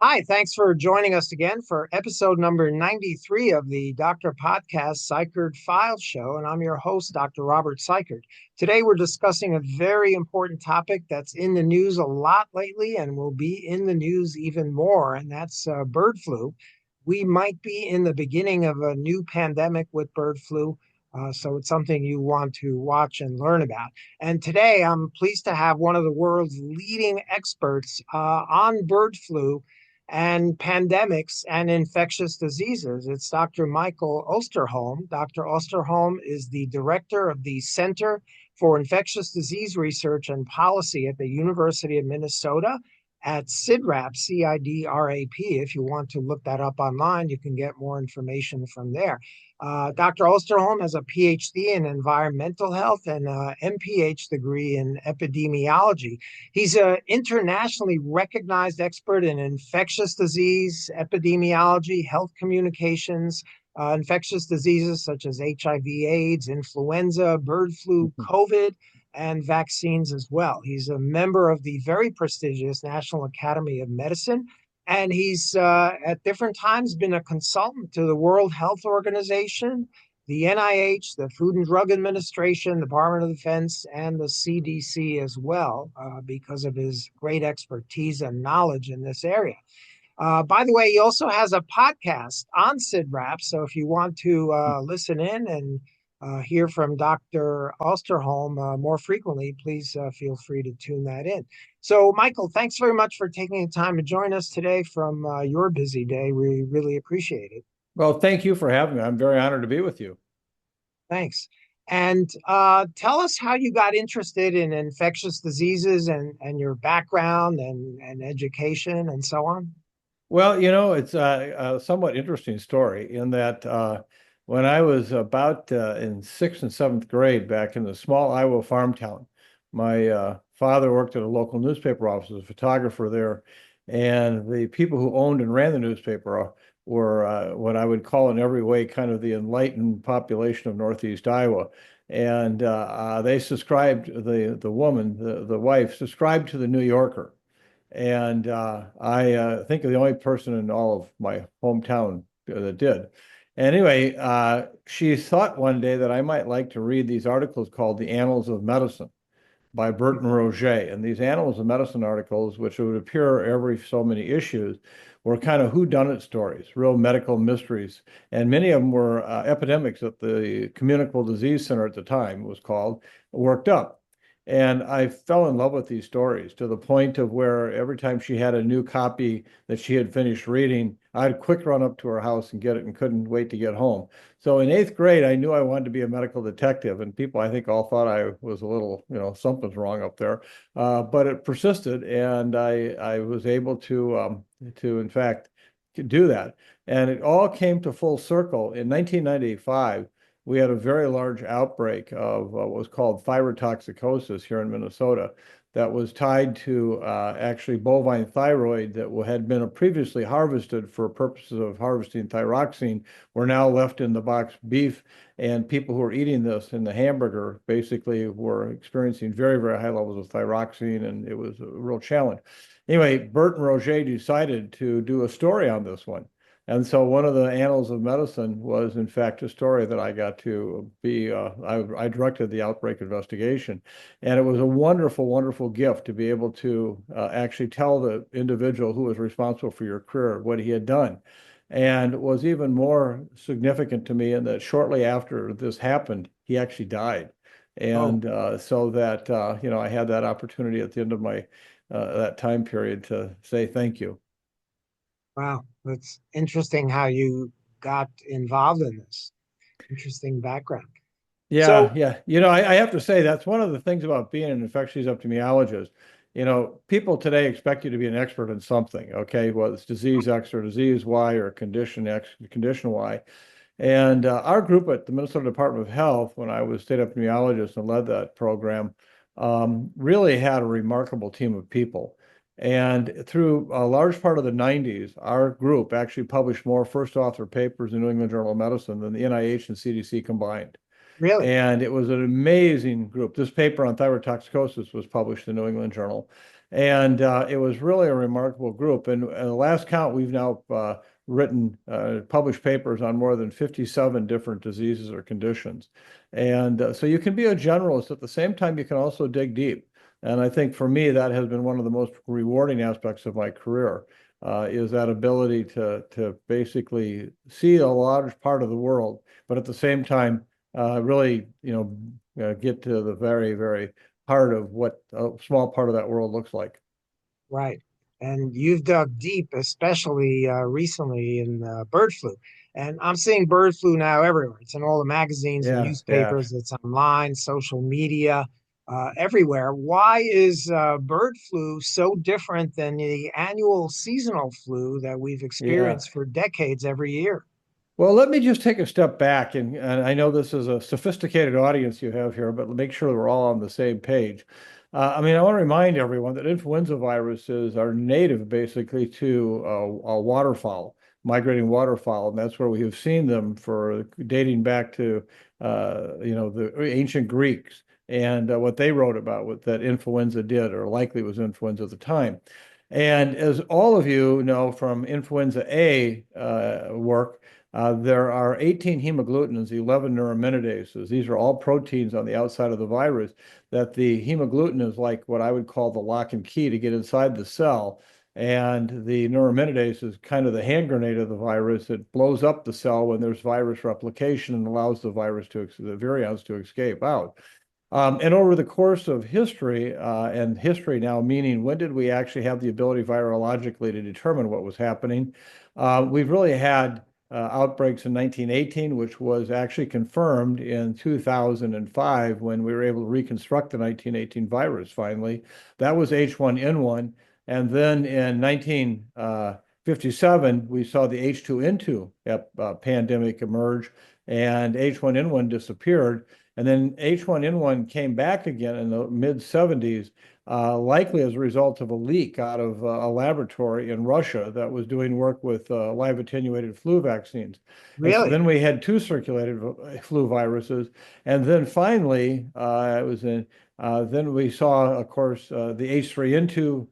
Hi, thanks for joining us again for episode number 93 of the Doctor Podcast Cykiert File Show. And I'm your host, Dr. Robert Cykiert. Today, we're discussing a very important topic that's in the news a lot lately and will be in the news even more, and that's bird flu. We might be in the beginning of a new pandemic with bird flu. So it's something you want to watch and learn about. And today I'm pleased to have one of the world's leading experts on bird flu and pandemics and infectious diseases. It's Dr. Michael Osterholm. Dr. Osterholm is the director of the Center for Infectious Disease Research and Policy at the University of Minnesota at CIDRAP, CIDRAP. If you want to look that up online, you can get more information from there. Dr. Osterholm has a Ph.D. in environmental health and a MPH degree in epidemiology. He's an internationally recognized expert in infectious disease, epidemiology, health communications, infectious diseases such as HIV/AIDS, influenza, bird flu, COVID, and vaccines as well. He's a member of the very prestigious National Academy of Medicine, and he's at different times been a consultant to the World Health Organization, the NIH, the Food and Drug Administration, the Department of Defense, and the CDC as well, because of his great expertise and knowledge in this area. By the way, he also has a podcast on CIDRAP, so if you want to listen in and hear from Dr. Osterholm more frequently, please feel free to tune that in. So, Michael, thanks very much for taking the time to join us today from your busy day. We really appreciate it. Well, thank you for having me. I'm very honored to be with you. Thanks. And tell us how you got interested in infectious diseases and your background and education and so on. Well, it's a somewhat interesting story in that when I was about in sixth and seventh grade back in the small Iowa farm town, my father worked at a local newspaper office as a photographer there, and the people who owned and ran the newspaper were what I would call in every way kind of the enlightened population of Northeast Iowa. And they subscribed, the woman, the wife, subscribed to the New Yorker. And I think the only person in all of my hometown that did. Anyway, she thought one day that I might like to read these articles called The Annals of Medicine by Burton Roget. And these Annals of Medicine articles, which would appear every so many issues, were kind of whodunit stories, real medical mysteries. And many of them were epidemics that the Communicable Disease Center at the time was called, worked up. And I fell in love with these stories to the point of where every time she had a new copy that she had finished reading, I'd quick run up to her house and get it and couldn't wait to get home. So in eighth grade, I knew I wanted to be a medical detective, and people I think all thought I was a little, something's wrong up there. But it persisted, and I was able to in fact do that. And it all came to full circle in 1995. We had a very large outbreak of what was called thyrotoxicosis here in Minnesota that was tied to actually bovine thyroid that had been previously harvested for purposes of harvesting thyroxine were now left in the boxed beef. And people who were eating this in the hamburger basically were experiencing very, very high levels of thyroxine, and it was a real challenge. Anyway, Burton Roget decided to do a story on this one. And so one of the Annals of Medicine was, in fact, a story that I got to be, I directed the outbreak investigation. And it was a wonderful, wonderful gift to be able to actually tell the individual who was responsible for your career what he had done. And it was even more significant to me in that shortly after this happened, he actually died. Oh, And so that, I had that opportunity at the end of my that time period to say thank you. wow. That's interesting how you got involved in this. Interesting background. Yeah, So, yeah. I have to say that's one of the things about being an infectious epidemiologist. People today expect you to be an expert in something, okay? Well, it's disease X or disease Y or condition X, condition Y. And our group at the Minnesota Department of Health, when I was state epidemiologist and led that program, really had a remarkable team of people. And through a large part of the 90s, our group actually published more first author papers in New England Journal of Medicine than the NIH and CDC combined. really? And it was an amazing group. This paper on thyrotoxicosis was published in the New England Journal. And it was really a remarkable group. And at the last count, we've now written, published papers on more than 57 different diseases or conditions. And so you can be a generalist. At the same time, you can also dig deep. And I think for me, that has been one of the most rewarding aspects of my career, is that ability to basically see a large part of the world, but at the same time, really, get to the very, very heart of what a small part of that world looks like. Right. And you've dug deep, especially recently in bird flu. And I'm seeing bird flu now everywhere. It's in all the magazines and Yeah, yeah. newspapers, it's online, social media, everywhere. Why is bird flu so different than the annual seasonal flu that we've Yeah. experienced for decades every year? Well, let me just take a step back, and I know this is a sophisticated audience you have here, but make sure we're all on the same page. I mean, I want to remind everyone that influenza viruses are native basically to waterfowl, migrating waterfowl, and that's where we have seen them for dating back to the ancient Greeks and what they wrote about what that influenza did, or likely was influenza at the time. And as all of you know from influenza A work, there are 18 hemagglutinins, 11 neuraminases. These are all proteins on the outside of the virus that the hemagglutinin is like what I would call the lock and key to get inside the cell. And the neuraminidase is kind of the hand grenade of the virus. It blows up the cell when there's virus replication and allows the virions to escape out. And over the course of history, and history now meaning when did we actually have the ability virologically to determine what was happening? We've really had outbreaks in 1918, which was actually confirmed in 2005 when we were able to reconstruct the 1918 virus finally. That was H1N1. And then in 1957, we saw the H2N2 pandemic emerge, and H1N1 disappeared. And then H1N1 came back again in the mid 70s, likely as a result of a leak out of a laboratory in Russia that was doing work with live attenuated flu vaccines. And so Really? then we had two circulated flu viruses. And then finally, then we saw, of course, the H3N2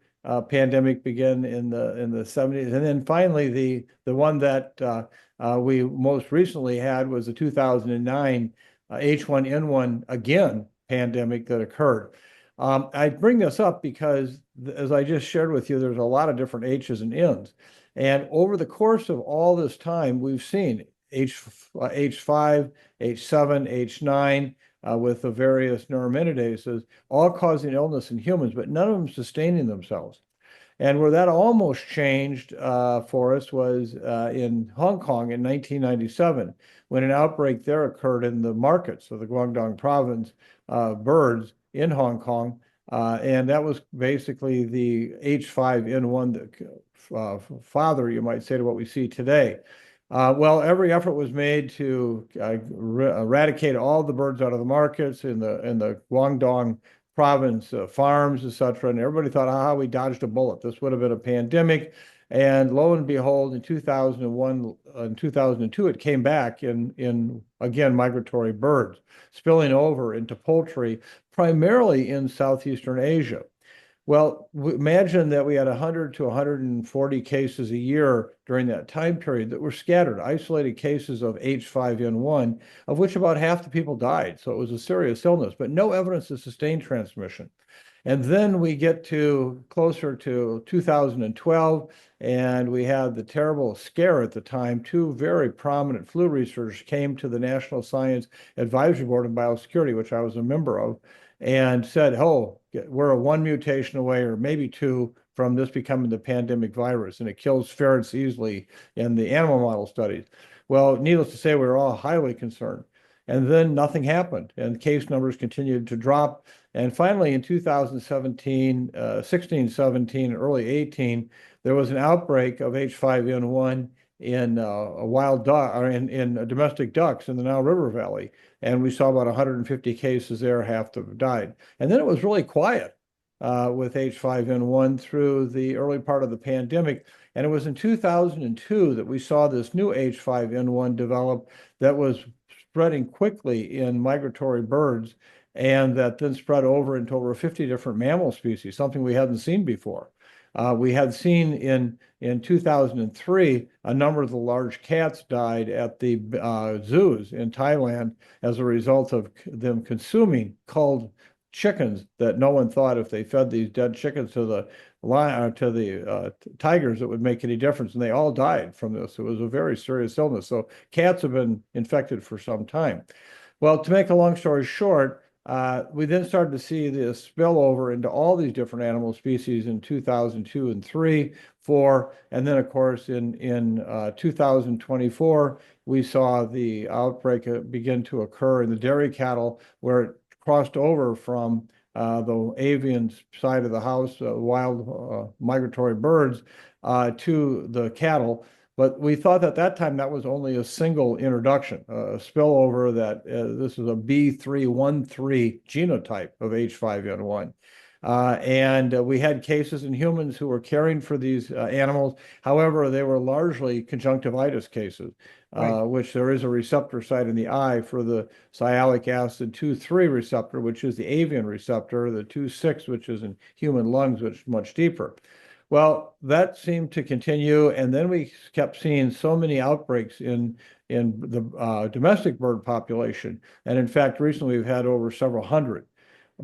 pandemic begin in the 70s. And then finally, the one that we most recently had was the 2009 H1N1 again pandemic that occurred. I bring this up because, as I just shared with you, there's a lot of different H's and N's. And over the course of all this time, we've seen H5, H7, H9 with the various neuraminases, all causing illness in humans, but none of them sustaining themselves. And where that almost changed for us was in Hong Kong in 1997, when an outbreak there occurred in the markets of the Guangdong province birds in Hong Kong. And that was basically the H5N1 father, you might say, to what we see today. Well, every effort was made to eradicate all the birds out of the markets in the Guangdong province farms, etc. And everybody thought, we dodged a bullet. This would have been a pandemic. And lo and behold, in 2001 and 2002, it came back in again, migratory birds, spilling over into poultry, primarily in Southeastern Asia. Well, imagine that we had 100 to 140 cases a year during that time period that were scattered, isolated cases of H5N1, of which about half the people died. So it was a serious illness, but no evidence of sustained transmission. And then we get to closer to 2012, and we had the terrible scare at the time. Two very prominent flu researchers came to the National Science Advisory Board on Biosecurity, which I was a member of, and said, we're a one mutation away, or maybe two, from this becoming the pandemic virus, and it kills ferrets easily in the animal model studies. Well, needless to say, we were all highly concerned. And then nothing happened, and case numbers continued to drop. And finally, in 2017, 16, 17, early 18, there was an outbreak of H5N1 in a wild duck, or in domestic ducks in the Nile River Valley. And we saw about 150 cases there, half of them died. And then it was really quiet with H5N1 through the early part of the pandemic. And it was in 2002 that we saw this new H5N1 develop that was spreading quickly in migratory birds. and that then spread over into over 50 different mammal species, something we hadn't seen before. We had seen in 2003 a number of the large cats died at the zoos in Thailand as a result of them consuming culled chickens that no one thought if they fed these dead chickens to the lion to the tigers it would make any difference, and they all died from this. It was a very serious illness. So cats have been infected for some time. Well, to make a long story short, we then started to see this spill over into all these different animal species in 2002 and 3, 4, and then of course in 2024 we saw the outbreak begin to occur in the dairy cattle, where it crossed over from the avian side of the house, wild migratory birds, to the cattle. But we thought at that time that was only a single introduction, a spillover that this is a B313 genotype of H5N1. And we had cases in humans who were caring for these animals. However, they were largely conjunctivitis cases, Right. which there is a receptor site in the eye for the sialic acid 2,3 receptor, which is the avian receptor, the 2,6, which is in human lungs, which is much deeper. Well, that seemed to continue, and then we kept seeing so many outbreaks in the domestic bird population. And in fact, recently we've had over several hundred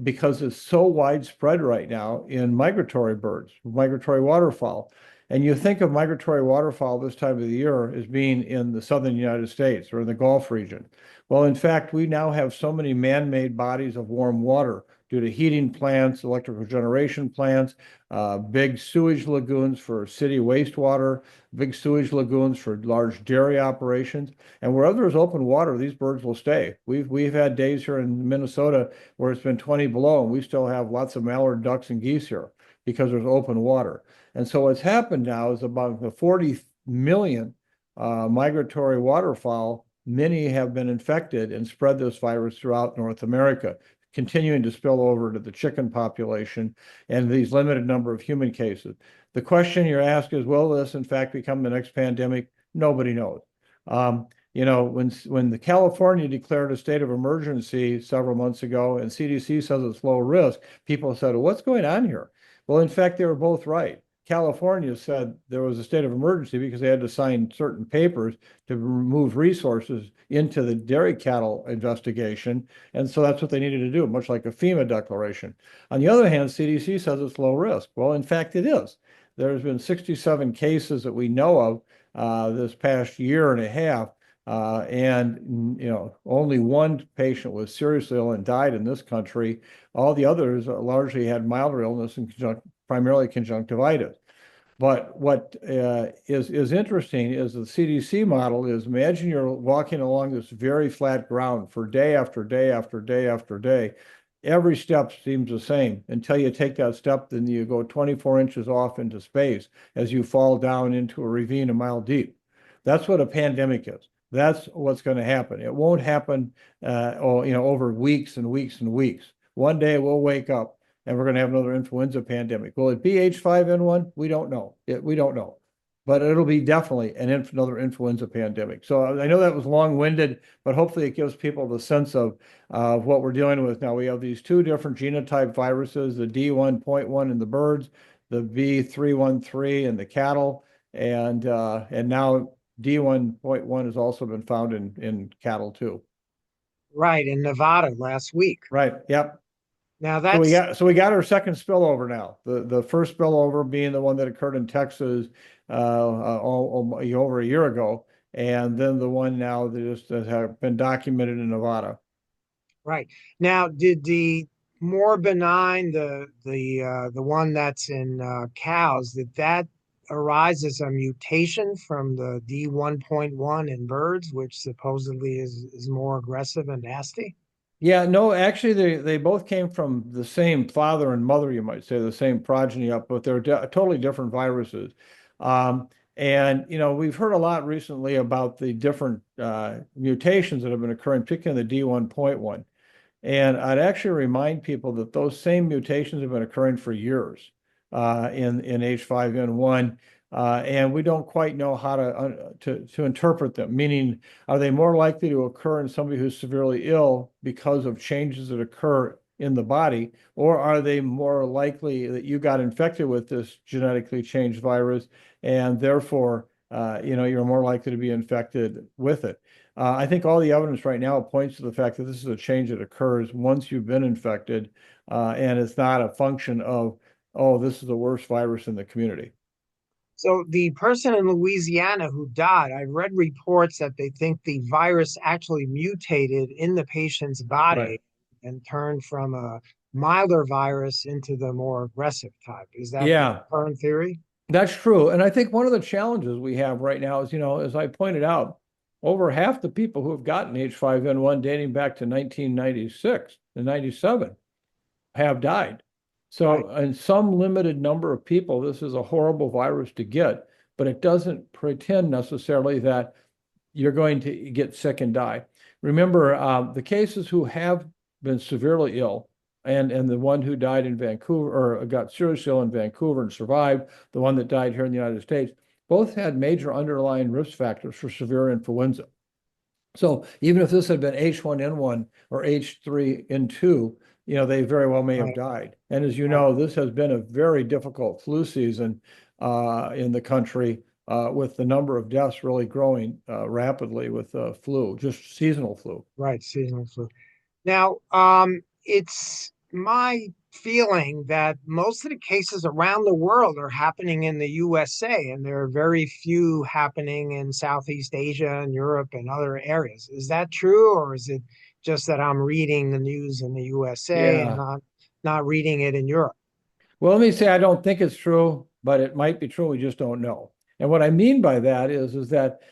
because it's so widespread right now in migratory birds, migratory waterfowl. And you think of migratory waterfowl this time of the year as being in the southern United States or in the Gulf region. Well, in fact, we now have so many man-made bodies of warm water due to heating plants, electrical generation plants, big sewage lagoons for city wastewater, big sewage lagoons for large dairy operations. And wherever there's open water, these birds will stay. We've had days here in Minnesota where it's been 20 below, and we still have lots of mallard ducks and geese here because there's open water. And so what's happened now is about the 40 million migratory waterfowl, many have been infected and spread this virus throughout North America, continuing to spill over to the chicken population and these limited number of human cases. The question you're asked is, will this in fact become the next pandemic? Nobody knows. When the California declared a state of emergency several months ago and CDC says it's low risk, people said, well, what's going on here? Well, in fact, they were both right. California said there was a state of emergency because they had to sign certain papers to move resources into the dairy cattle investigation. And so that's what they needed to do, much like a FEMA declaration. On the other hand, CDC says it's low risk. Well, in fact, it is. There's been 67 cases that we know of this past year and a half. And only one patient was seriously ill and died in this country. All the others largely had milder illness and primarily conjunctivitis. But what is interesting is the CDC model is, imagine you're walking along this very flat ground for day after day after day after day. Every step seems the same until you take that step, then you go 24 inches off into space as you fall down into a ravine a mile deep. That's what a pandemic is. That's what's going to happen. It won't happen over weeks and weeks and weeks. One day we'll wake up and we're going to have another influenza pandemic. Will it be H5N1? We don't know. We don't know. But it'll be definitely another influenza pandemic. So I know that was long-winded, but hopefully it gives people the sense of what we're dealing with now. We have these two different genotype viruses, the D1.1 in the birds, the B313 in the cattle, and now D1.1 has also been found in cattle too. Right, in Nevada last week. Right. Yep. Now So we that's got so we got our second spillover now. The first spillover being the one that occurred in Texas over a year ago, and then the one now that just have been documented in Nevada. right. Now, did the more benign, the one that's in cows, did that arise as a mutation from the D1.1 in birds, which supposedly is more aggressive and nasty? Yeah, no, actually, they both came from the same father and mother, you might say, the same progeny up, but they're totally different viruses. And we've heard a lot recently about the different mutations that have been occurring, particularly in the D1.1. And I'd actually remind people that those same mutations have been occurring for years in H5N1. and we don't quite know how to interpret them. Meaning, are they more likely to occur in somebody who's severely ill because of changes that occur in the body, or are they more likely that you got infected with this genetically changed virus, and therefore, you're more likely to be infected with it? I think all the evidence right now points to the fact that this is a change that occurs once you've been infected, and it's not a function of, oh, this is the worst virus in the community. So the person in Louisiana who died, I read reports that they think the virus actually mutated in the patient's Right. body and turned from a milder virus into the more aggressive type. Is that the Yeah, current theory? that's true. And I think one of the challenges we have right now is, as I pointed out, over half the people who have gotten H5N1 dating back to 1996 and 97 have died. Right. So, in some limited number of people, this is a horrible virus to get, but it doesn't pretend necessarily that you're going to get sick and die. Remember, the cases who have been severely ill, and the one who died in Vancouver or got seriously ill in Vancouver and survived, the one that died here in the United States, both had major underlying risk factors for severe influenza. So even if this had been H1N1 or H3N2, they very well may have Right. died. And as you Right. know, this has been a very difficult flu season in the country, with the number of deaths really growing rapidly with flu, just seasonal flu. Right. Seasonal flu. Now, it's my feeling that most of the cases around the world are happening in the USA, and there are very few happening in Southeast Asia and Europe and other areas. Is that true, or is it just that I'm reading the news in the USA and Yeah. not reading it in Europe? Well, let me say I don't think it's true, but it might be true. We just don't know. And what I mean by that is that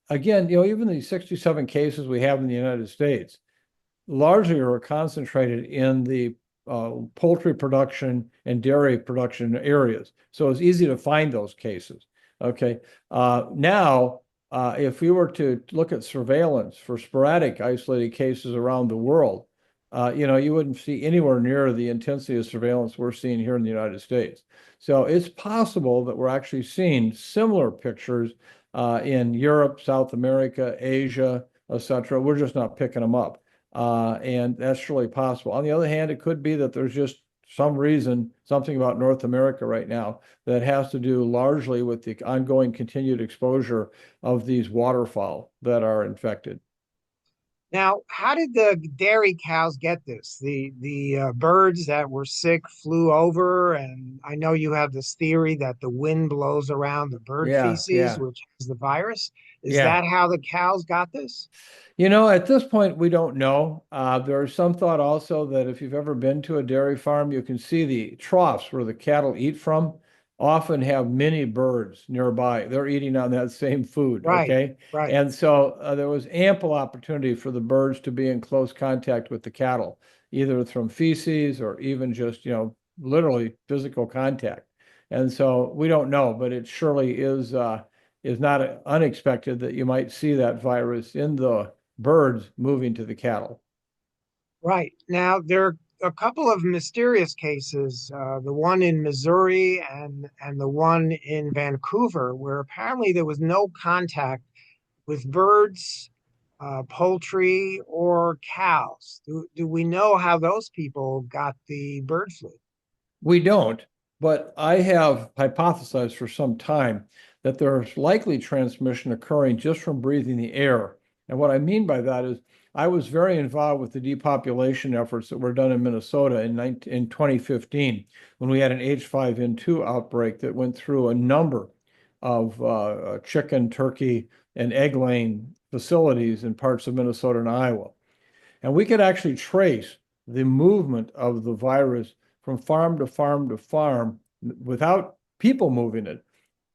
again, even these 67 cases we have in the United States largely are concentrated in the poultry production and dairy production areas. So it's easy to find those cases. Okay. Now, if we were to look at surveillance for sporadic isolated cases around the world, you wouldn't see anywhere near the intensity of surveillance we're seeing here in the United States. So it's possible that we're actually seeing similar pictures in Europe, South America, Asia, etc. We're just not picking them up. And that's really possible. On the other hand, it could be that there's just some reason, something about North America right now that has to do largely with the ongoing continued exposure of these waterfowl that are infected. Now, how did the dairy cows get this? The birds that were sick flew over, and I know you have this theory that the wind blows around the bird Yeah, feces, yeah, which is the virus. Is yeah. that how the cows got this? At this point, we don't know. There is some thought also that if you've ever been to a dairy farm, you can see the troughs where the cattle eat from often have many birds nearby. They're eating on that same food, Right, okay? right. And so there was ample opportunity for the birds to be in close contact with the cattle, either from feces or even just, literally physical contact. And so we don't know, but it surely is not unexpected that you might see that virus in the birds moving to the cattle. Right. Now, there are a couple of mysterious cases, the one in Missouri and the one in Vancouver, where apparently there was no contact with birds, poultry, or cows. Do we know how those people got the bird flu? We don't, but I have hypothesized for some time that there's likely transmission occurring just from breathing the air. And what I mean by that is I was very involved with the depopulation efforts that were done in Minnesota in 2015 when we had an H5N2 outbreak that went through a number of chicken, turkey, and egg laying facilities in parts of Minnesota and Iowa. And we could actually trace the movement of the virus from farm to farm to farm without people moving it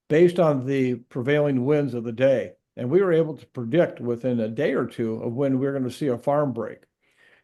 based on the prevailing winds of the day. And we were able to predict within a day or two of when we're going to see a farm break.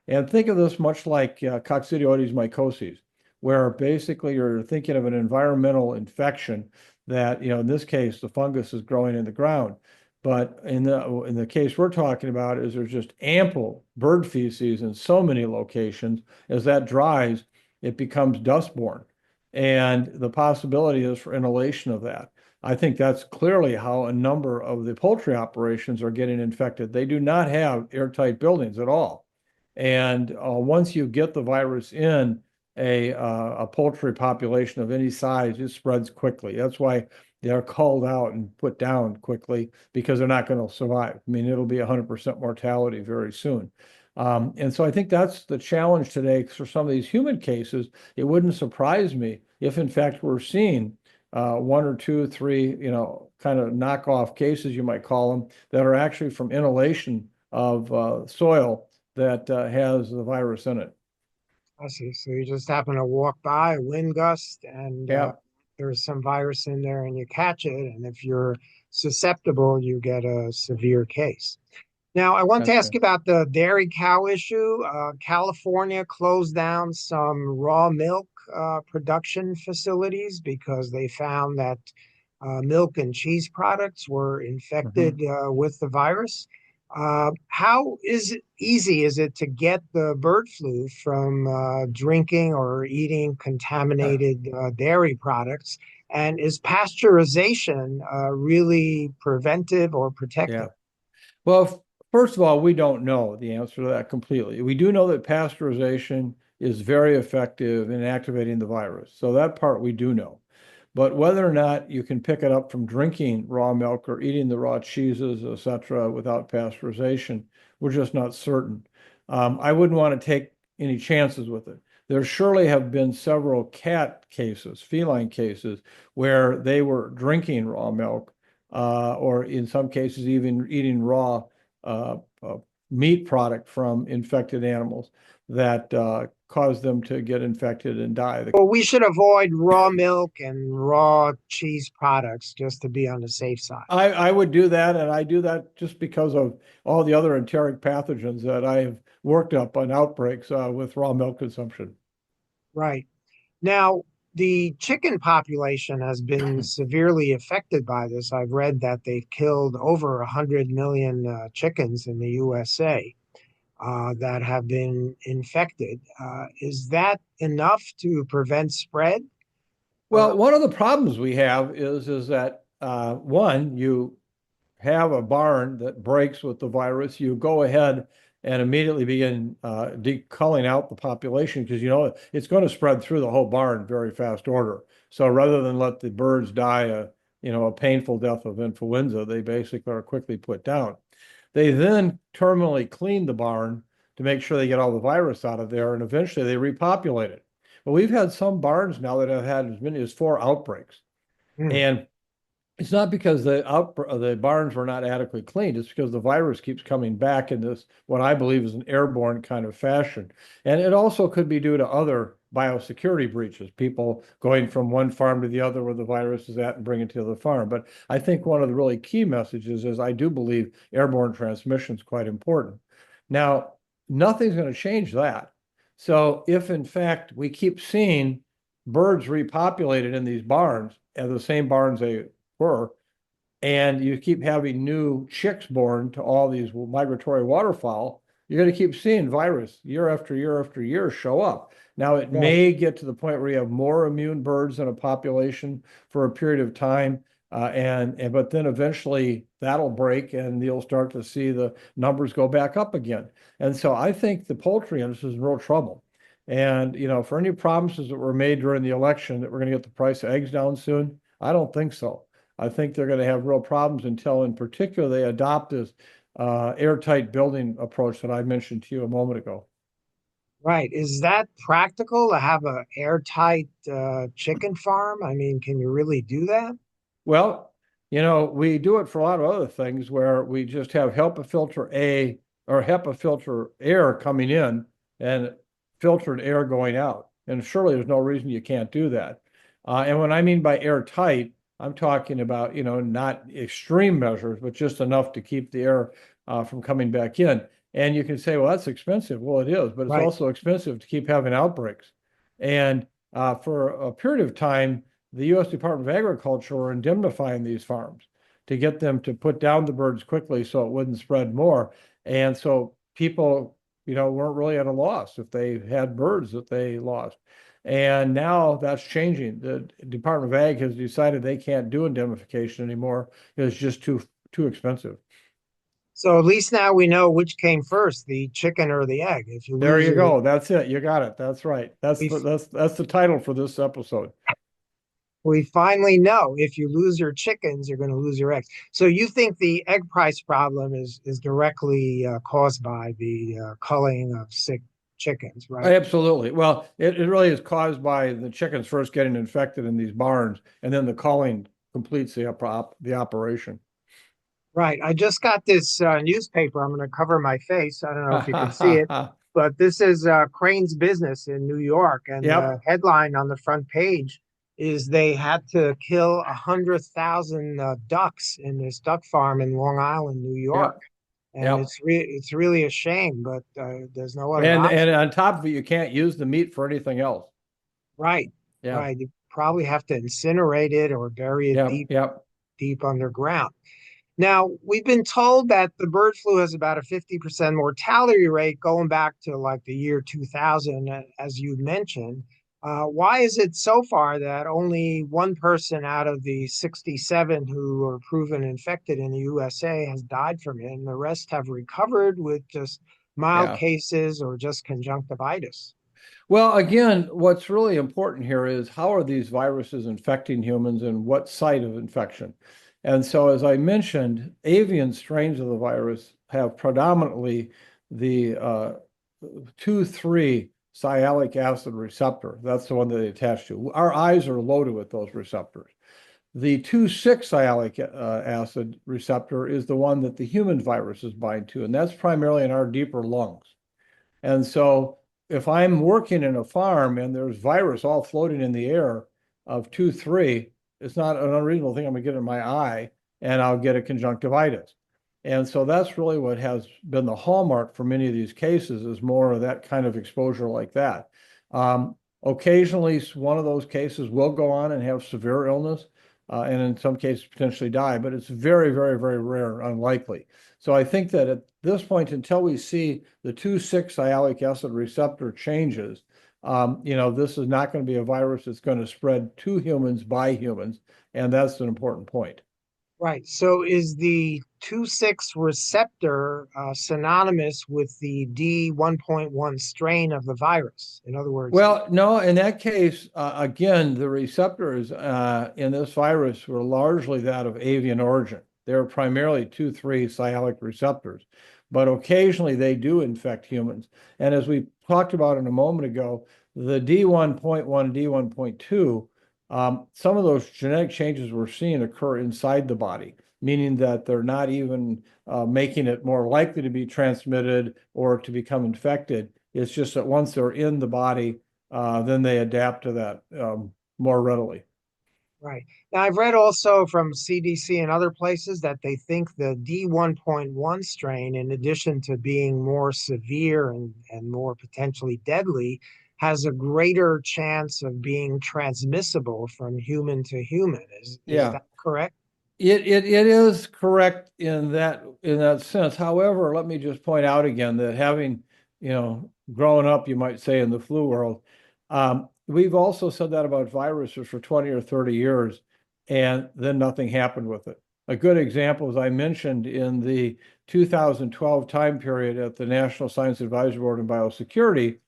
And think of this much like Coccidioides mycosis, where basically you're thinking of an environmental infection that, in this case, the fungus is growing in the ground. But in the case we're talking about is there's just ample bird feces in so many locations. As that dries, it becomes dustborne. And the possibility is for inhalation of that. I think that's clearly how a number of the poultry operations are getting infected. They do not have airtight buildings at all. And once you get the virus in a poultry population of any size, it spreads quickly. That's why they're called out and put down quickly because they're not going to survive. I mean, it'll be 100% mortality very soon. And so I think that's the challenge today for some of these human cases. It wouldn't surprise me if, in fact, we're seeing one or two, three, kind of knockoff cases, you might call them, that are actually from inhalation of soil that has the virus in it. I see. So you just happen to walk by a wind gust and Yeah, there's some virus in there and you catch it. And if you're susceptible, you get a severe case. Now, I want to that's ask right. you about the dairy cow issue. California closed down some raw milk production facilities because they found that milk and cheese products were Mhm. infected with the virus. How easy is it to get the bird flu from drinking or eating contaminated dairy products? And is pasteurization really preventive or Yeah. protective? Well, first of all, we don't know the answer to that completely. We do know that pasteurization is very effective in activating the virus. So that part we do know. But whether or not you can pick it up from drinking raw milk or eating the raw cheeses, etc., without pasteurization, we're just not certain. I wouldn't want to take any chances with it. There surely have been several cat cases, feline cases, where they were drinking raw milk, or in some cases even eating raw uh, uh, meat product from infected animals that caused them to get infected and die. Well, we should avoid raw milk and raw cheese products just to be on the safe side. I would do that, and I do that just because of all the other enteric pathogens that I have worked up on outbreaks with raw milk consumption. Right. Now, the chicken population has been severely affected by this. I've read that they've killed over 100 million chickens in the USA that have been infected. Is that enough to prevent spread? Well, one of the problems we have is that one, you have a barn that breaks with the virus, you go ahead and immediately begin culling out the population because you know it's going to spread through the whole barn in very fast order. So rather than let the birds die a painful death of influenza, they basically are quickly put down. They then terminally clean the barn to make sure they get all the virus out of there, and eventually they repopulate it. But we've had some barns now that have had as many as four outbreaks. Hmm, And it's not because the barns were not adequately cleaned. It's because the virus keeps coming back in this, what I believe is an airborne kind of fashion. And it also could be due to other biosecurity breaches, people going from one farm to the other where the virus is at and bringing it to the other farm. But I think one of the really key messages is I do believe airborne transmission is quite important. Now, nothing's going to change that. So if in fact we keep seeing birds repopulated in these barns, and the same barns they were, and you keep having new chicks born to all these migratory waterfowl, you're going to keep seeing virus year after year after year show up. Now, it right. may get to the point where you have more immune birds in a population for a period of time, and but then eventually that'll break, and you'll start to see the numbers go back up again. And so I think the poultry industry is in real trouble. And for any promises that were made during the election that we're going to get the price of eggs down soon, I don't think so. I think they're going to have real problems until, in particular, they adopt this airtight building approach that I mentioned to you a moment ago. Right. Is that practical to have a airtight chicken farm? I mean, can you really do that? Well, we do it for a lot of other things where we just have HEPA filter A or HEPA filter air coming in and filtered air going out. And surely there's no reason you can't do that. And when I mean by airtight, I'm talking about, not extreme measures, but just enough to keep the air from coming back in. And you can say, well, that's expensive. Well, it is, but it's Right. also expensive to keep having outbreaks. And for a period of time, the U.S. Department of Agriculture were indemnifying these farms to get them to put down the birds quickly so it wouldn't spread more. And so people, weren't really at a loss if they had birds that they lost. And now that's changing. The Department of Ag has decided they can't do indemnification anymore. It's just too expensive. So at least now we know which came first, the chicken or the egg. If you There lose you your, go. That's it. You got it. That's right. we That's the title for this episode. we finally know if you lose your chickens, you're going to lose your eggs. So you think the egg price problem is directly caused by the culling of sick chickens, right? Absolutely. Well, it really is caused by the chickens first getting infected in these barns, and then the culling completes the operation. Right. I just got this newspaper. I'm going to cover my face. I don't know if you can see it, but this is Crane's Business in New York, and the Yep. headline on the front page is they had to kill 100,000 ducks in this duck farm in Long Island, New York, Yep. and Yep. it's really a shame, but there's no other And option. on top of it, you can't use the meat for anything else. Right. Yeah. Right. You probably have to incinerate it or bury it Yep. Yep. deep underground. Now, we've been told that the bird flu has about a 50% mortality rate going back to like the year 2000, as you mentioned. Why is it so far that only one person out of the 67 who were proven infected in the USA has died from it, and the rest have recovered with just mild Yeah. cases or just conjunctivitis? Well, again, what's really important here is how are these viruses infecting humans and what site of infection? And so, as I mentioned, avian strains of the virus have predominantly the 2,3 sialic acid receptor. That's the one that they attach to. Our eyes are loaded with those receptors. The 2,6 sialic acid receptor is the one that the human viruses bind to, and that's primarily in our deeper lungs. And so if I'm working in a farm and there's virus all floating in the air of 2, 3, it's not an unreasonable thing I'm gonna get in my eye and I'll get a conjunctivitis. And so that's really what has been the hallmark for many of these cases is more of that kind of exposure like that. Occasionally, one of those cases will go on and have severe illness, and in some cases potentially die, but it's very, very, very rare, unlikely. So I think that at this point, until we see the 2,6 sialic acid receptor changes, this is not going to be a virus that's going to spread to humans by humans, and that's an important point. Right. So is the 2,6 receptor synonymous with the D1.1 strain of the virus? In other words, Well, no, in that case, again, the receptors in this virus were largely that of avian origin. They're primarily 2,3 sialic receptors, but occasionally they do infect humans. And as we talked about in a moment ago, the D1.1, D1.2, some of those genetic changes we're seeing occur inside the body, meaning that they're not even making it more likely to be transmitted or to become infected. It's just that once they're in the body, then they adapt to that more readily. right. Now, I've read also from CDC and other places that they think the D1.1 strain, in addition to being more severe and more potentially deadly, has a greater chance of being transmissible from human to human. Is Yeah, that correct? it is correct in that sense. However, let me just point out again that having grown up, you might say, in the flu world, we've also said that about viruses for 20 or 30 years, and then nothing happened with it. A good example, as I mentioned, in the 2012 time period at the National Science Advisory Board on Biosecurity,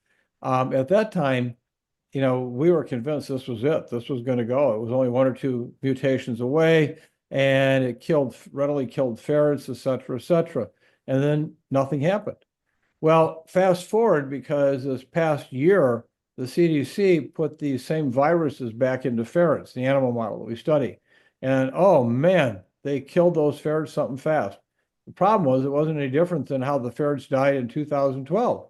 at that time, we were convinced this was it. This was going to go. It was only one or two mutations away, and it readily killed ferrets, et cetera, et cetera. And then nothing happened. Well, fast forward because this past year, the CDC put these same viruses back into ferrets, the animal model that we study. And oh man, they killed those ferrets something fast. The problem was it wasn't any different than how the ferrets died in 2012.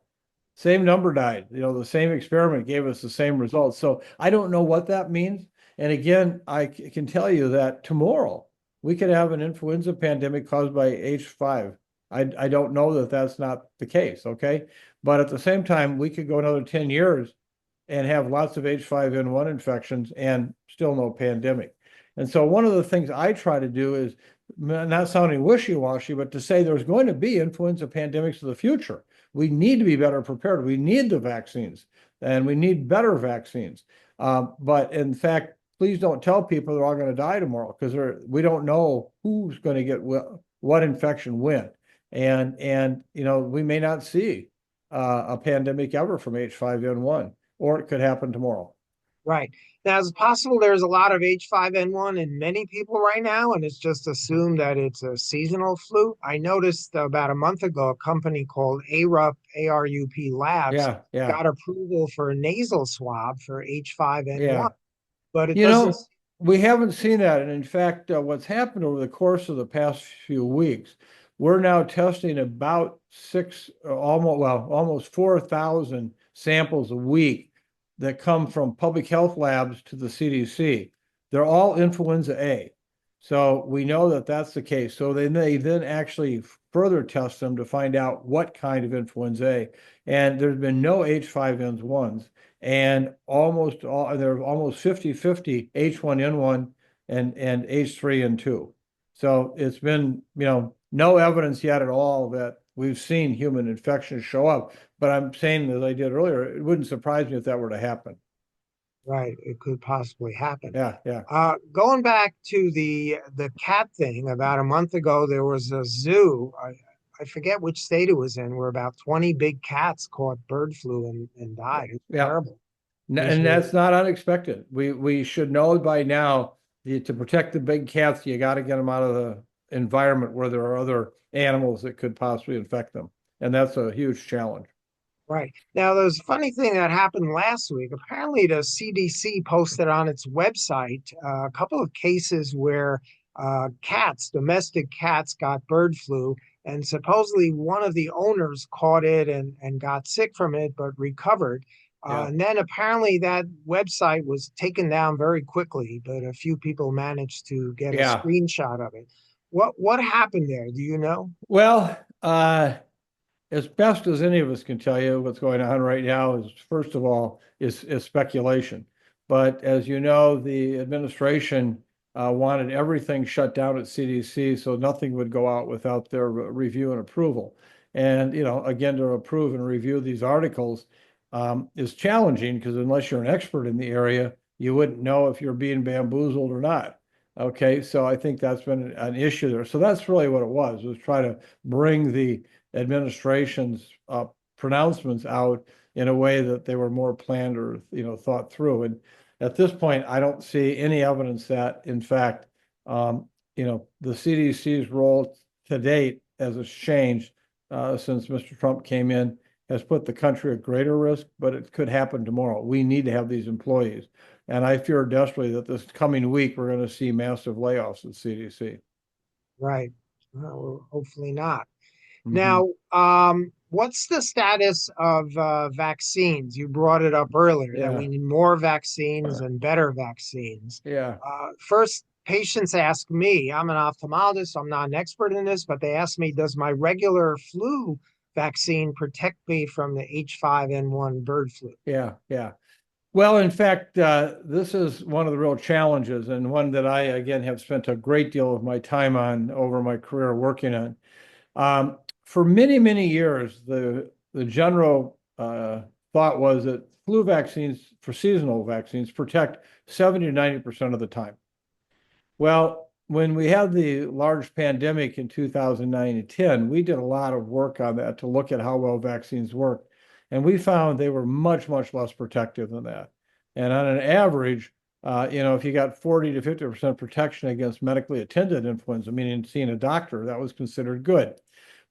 Same number died. The same experiment gave us the same results. So I don't know what that means. And again, I can tell you that tomorrow we could have an influenza pandemic caused by H5. I don't know that that's not the case. Okay. But at the same time, we could go another 10 years and have lots of H5N1 infections and still no pandemic. And so one of the things I try to do is not sounding wishy-washy, but to say there's going to be influenza pandemics in the future. We need to be better prepared. We need the vaccines, and we need better vaccines. But in fact, please don't tell people they're all going to die tomorrow, because we don't know who's going to get what infection when. And we may not see a pandemic ever from H5N1, or it could happen tomorrow. Right. Now, is it possible there's a lot of H5N1 in many people right now, and it's just assumed that it's a seasonal flu? I noticed about a month ago, a company called ARUP Labs Yeah, yeah, got approval for a nasal swab for H5N1, yeah. but it You doesn't. know, we haven't seen that. And in fact, what's happened over the course of the past few weeks, we're now testing about almost 4,000 samples a week that come from public health labs to the CDC. They're all influenza A. So we know that that's the case. So they then actually further test them to find out what kind of influenza A. And there's been no H5N1s, and they're almost 50-50 H1N1 and H3N2. So it's been, no evidence yet at all that we've seen human infections show up. But I'm saying, as I did earlier, it wouldn't surprise me if that were to happen. Right, it could possibly happen. Yeah, yeah, Going back to the cat thing, about a month ago, there was a zoo. I forget which state it was in, where about 20 big cats caught bird flu and died. It's yeah. terrible. And Misery. that's not unexpected. We should know by now to protect the big cats, you got to get them out of the environment where there are other animals that could possibly infect them. And that's a huge challenge. Right. Now, there's a funny thing that happened last week. Apparently, the CDC posted on its website a couple of cases where domestic cats, got bird flu, and supposedly one of the owners caught it and got sick from it, but recovered. Yeah. And then apparently that website was taken down very quickly, but a few people managed to get a Yeah. screenshot of it. What happened there? Do you know? Well, as best as any of us can tell you, what's going on right now is, first of all, is speculation. But as you know, the administration wanted everything shut down at CDC, so nothing would go out without their review and approval. And, again, to approve and review these articles is challenging, because unless you're an expert in the area, you wouldn't know if you're being bamboozled or not. Okay, so I think that's been an issue there. So that's really what it was try to bring the administration's pronouncements out in a way that they were more planned or thought through. And at this point, I don't see any evidence that, in fact, the CDC's role to date, as it's changed since Mr. Trump came in, has put the country at greater risk. But it could happen tomorrow. We need to have these employees, and I fear desperately that this coming week we're going to see massive layoffs at CDC. Right. Well, hopefully not. Mm-hmm. Now, what's the status of vaccines? You brought it up earlier that we Yeah, need more vaccines and better vaccines. yeah. First, patients ask me, I'm an ophthalmologist, so I'm not an expert in this, but they ask me, does my regular flu vaccine protect me from the H5N1 bird flu? Yeah, yeah. Well, in fact, this is one of the real challenges, and one that I, again, have spent a great deal of my time on over my career working on. For many, many years, the general thought was that flu vaccines, for seasonal vaccines, protect 70 to 90% of the time. Well, when we had the large pandemic in 2009 and 10, we did a lot of work on that to look at how well vaccines work. And we found they were much, much less protective than that. And on an average, if you got 40 to 50% protection against medically attended influenza, meaning seeing a doctor, that was considered good.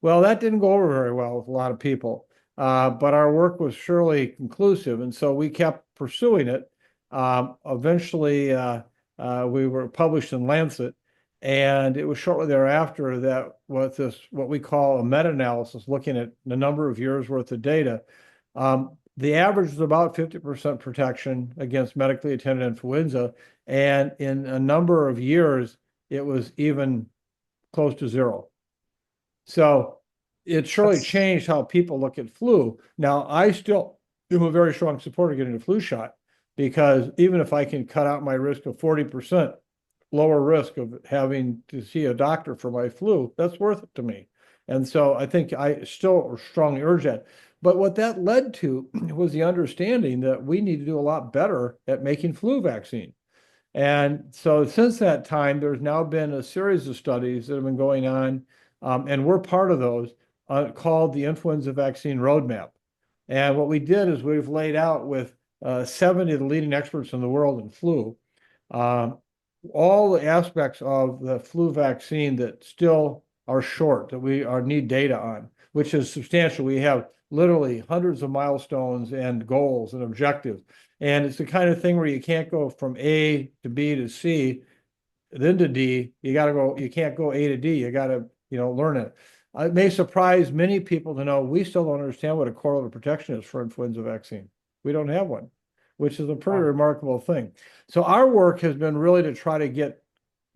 Well, that didn't go over very well with a lot of people, but our work was surely conclusive. And so we kept pursuing it. Eventually, we were published in Lancet, and it was shortly thereafter that what we call a meta-analysis, looking at a number of years worth of data. The average was about 50% protection against medically attended influenza, and in a number of years, it was even close to zero. So it surely That's changed how people look at flu. Now, I still am a very strong supporter of getting a flu shot, because even if I can cut out my risk of 40%, lower risk of having to see a doctor for my flu, that's worth it to me. And so I think I still strongly urge that. But what that led to was the understanding that we need to do a lot better at making flu vaccine. And so since that time, there's now been a series of studies that have been going on, and we're part of those, called the Influenza Vaccine Roadmap. And what we did is we've laid out with 70 of the leading experts in the world in flu, um, all the aspects of the flu vaccine that still are short, that we are need data on, which is substantial. We have literally hundreds of milestones and goals and objectives. And it's the kind of thing where you can't go from A to B to C, then to D. You got to go, you can't go A to D. You got to, learn it. It may surprise many people to know we still don't understand what a correlative protection is for influenza vaccine. We don't have one, which is a pretty remarkable thing. So our work has been really to try to get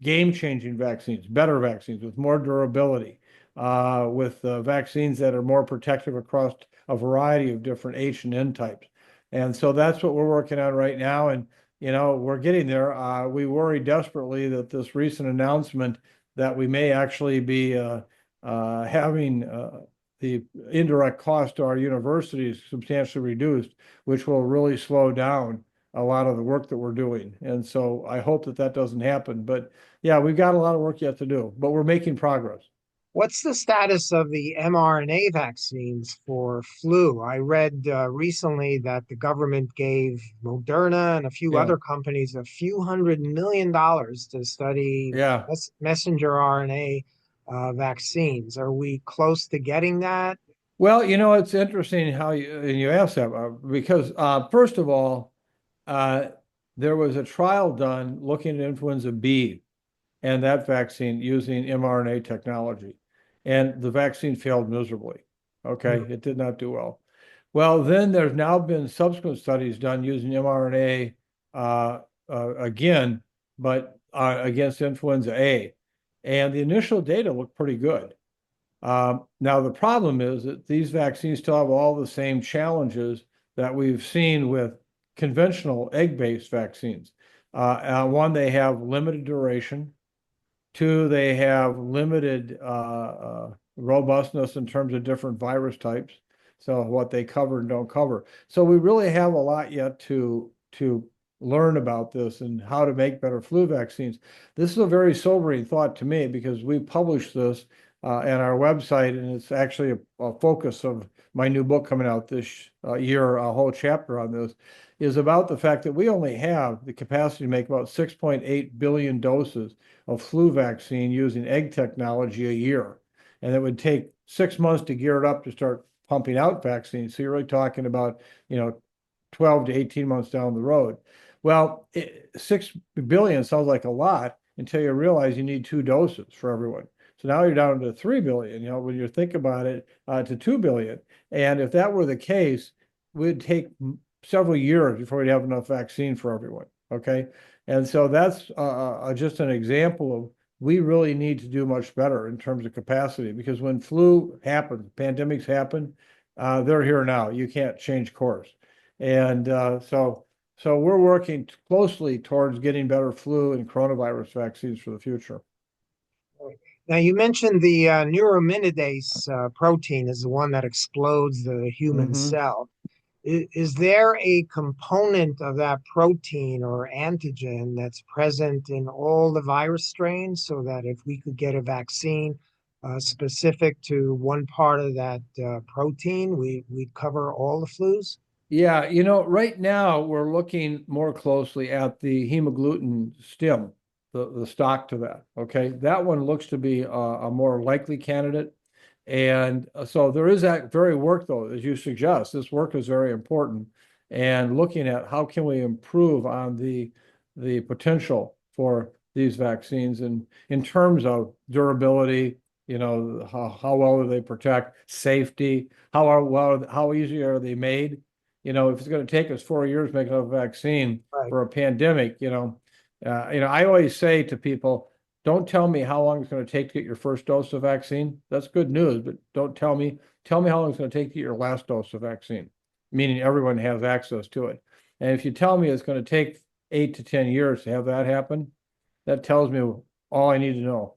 game-changing vaccines, better vaccines with more durability, with vaccines that are more protective across a variety of different H and N types. And so that's what we're working on right now. And, we're getting there. We worry desperately that this recent announcement that we may actually be having the indirect cost to our universities substantially reduced, which will really slow down a lot of the work that we're doing. And so I hope that that doesn't happen. But yeah, we've got a lot of work yet to do, but we're making progress. What's the status of the mRNA vaccines for flu? I read recently that the government gave Moderna and a few Yeah. other companies a few $100 million to study Yeah. messenger RNA vaccines. Are we close to getting that? Well, it's interesting how you asked that because first of all, uh, there was a trial done looking at influenza B and that vaccine using mRNA technology. And the vaccine failed miserably. Okay, it did not do well. Well, then there's now been subsequent studies done using mRNA again, but against influenza A. And the initial data looked pretty good. Now, the problem is that these vaccines still have all the same challenges that we've seen with conventional egg-based vaccines. One, they have limited duration. Two, they have limited robustness in terms of different virus types. So what they cover and don't cover. So we really have a lot yet to learn about this and how to make better flu vaccines. This is a very sobering thought to me because we published this on our website, and it's actually a focus of my new book coming out this year. A whole chapter on this is about the fact that we only have the capacity to make about 6.8 billion doses of flu vaccine using egg technology a year. And it would take 6 months to gear it up to start pumping out vaccines. So you're really talking about, 12 to 18 months down the road. Well, 6 billion sounds like a lot until you realize you need 2 doses for everyone. So now you're down to 3 billion, when you think about it, to 2 billion. And if that were the case, we'd take several years before we'd have enough vaccine for everyone. Okay. And so that's just an example of we really need to do much better in terms of capacity because when flu happens, pandemics happen, they're here now. You can't change course. And so we're working closely towards getting better flu and coronavirus vaccines for the future. Now, you mentioned the neuraminidase protein is the one that explodes the human Mm-hmm. cell. Is there a component of that protein or antigen that's present in all the virus strains so that if we could get a vaccine specific to one part of that protein, we'd cover all the flus? Yeah, right now we're looking more closely at the hemagglutinin stem, the stock to that. Okay, that one looks to be a more likely candidate. And so there is that very work, though, as you suggest. This work is very important, and looking at how can we improve on the potential for these vaccines and in terms of durability, how well do they protect, safety, how easy are they made? If it's going to take us 4 years to make a vaccine Right. for a pandemic, I always say to people, don't tell me how long it's going to take to get your first dose of vaccine. That's good news, but don't tell me. Tell me how long it's going to take to get your last dose of vaccine, meaning everyone has access to it. And if you tell me it's going to take 8 to 10 years to have that happen, that tells me all I need to know.